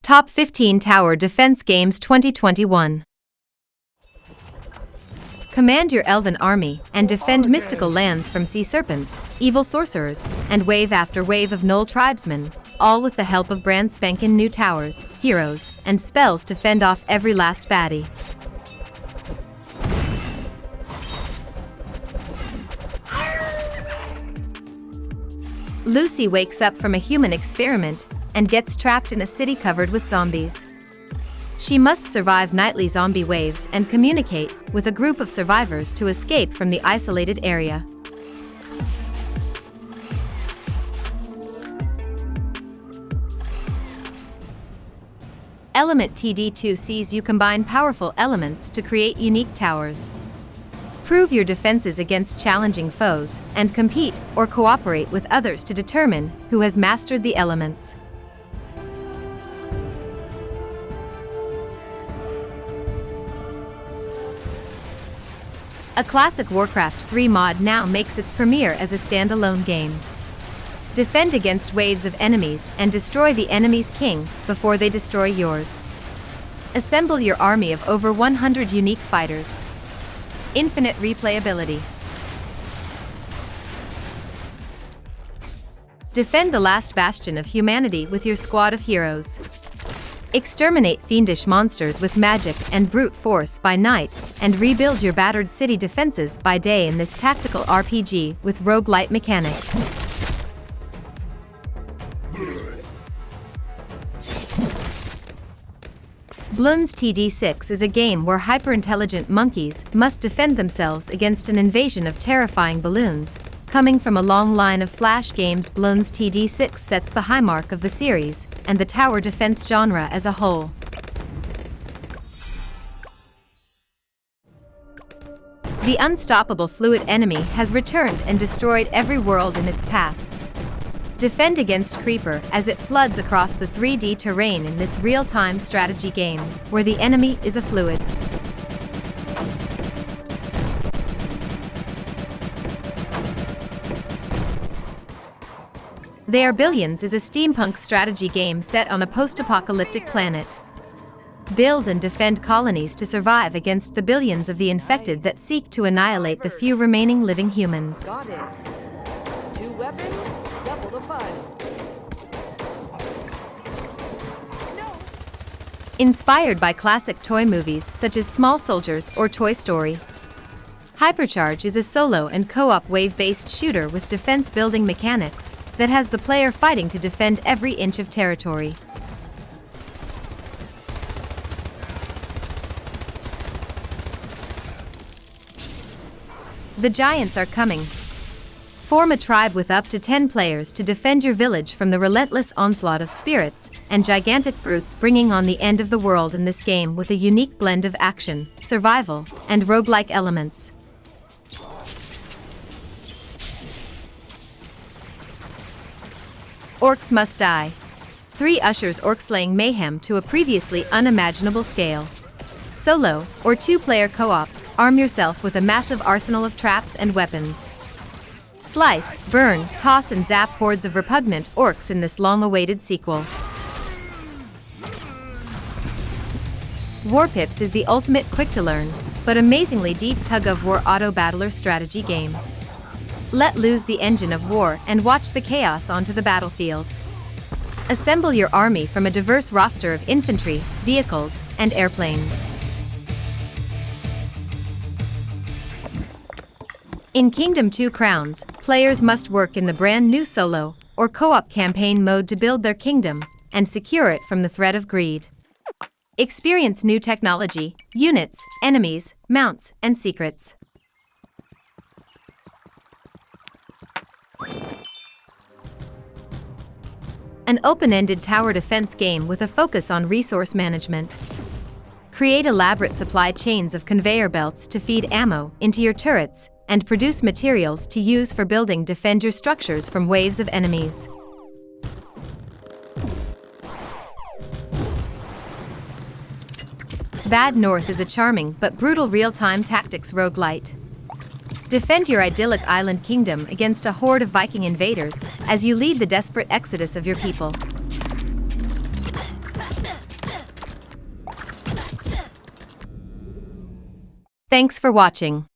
Top 15 Tower Defense Games 2021. Command your elven army and defend mystical lands from sea serpents, evil sorcerers, and wave after wave of gnoll tribesmen, all with the help of brand spankin' new towers, heroes, and spells to fend off every last baddie. Lucy wakes up from a human experiment and gets trapped in a city covered with zombies. She must survive nightly zombie waves and communicate with a group of survivors to escape from the isolated area. Element TD2 sees you combine powerful elements to create unique towers. Prove your defenses against challenging foes and compete or cooperate with others to determine who has mastered the elements. A classic Warcraft 3 mod now makes its premiere as a standalone game. Defend against waves of enemies and destroy the enemy's king before they destroy yours. Assemble your army of over 100 unique fighters. Infinite replayability. Defend the last bastion of humanity with your squad of heroes. Exterminate fiendish monsters with magic and brute force by night, and rebuild your battered city defenses by day in this tactical RPG with roguelite mechanics. Bloons TD 6 is a game where hyper-intelligent monkeys must defend themselves against an invasion of terrifying balloons. Coming from a long line of Flash games, Bloons TD 6 sets the high mark of the series and the tower defense genre as a whole. The unstoppable fluid enemy has returned and destroyed every world in its path. Defend against Creeper as it floods across the 3D terrain in this real-time strategy game, where the enemy is a fluid. They Are Billions is a steampunk strategy game set on a post-apocalyptic planet. Build and defend colonies to survive against the billions of the infected that seek to annihilate the few remaining living humans. Got it. 2 weapons, double the fun. Inspired by classic toy movies such as Small Soldiers or Toy Story, HYPERCHARGE is a solo and co-op wave-based shooter with defense-building mechanics that has the player fighting to defend every inch of territory. The giants are coming. Form a tribe with up to 10 players to defend your village from the relentless onslaught of spirits and gigantic brutes bringing on the end of the world in this game with a unique blend of action, survival, and roguelike elements. Orcs Must Die. 3 ushers orc-slaying mayhem to a previously unimaginable scale. Solo or 2-player co-op, arm yourself with a massive arsenal of traps and weapons. Slice, burn, toss and zap hordes of repugnant orcs in this long-awaited sequel. Warpips is the ultimate quick-to-learn, but amazingly deep tug-of-war auto-battler strategy game. Let loose the engine of war and watch the chaos onto the battlefield. Assemble your army from a diverse roster of infantry, vehicles, and airplanes. In Kingdom 2 Crowns, players must work in the brand new solo or co-op campaign mode to build their kingdom and secure it from the threat of greed. Experience new technology, units, enemies, mounts, and secrets. An open-ended tower defense game with a focus on resource management. Create elaborate supply chains of conveyor belts to feed ammo into your turrets and produce materials to use for building defend your structures from waves of enemies. Bad North is a charming but brutal real-time tactics roguelite. Defend your idyllic island kingdom against a horde of Viking invaders as you lead the desperate exodus of your people. Thanks for watching.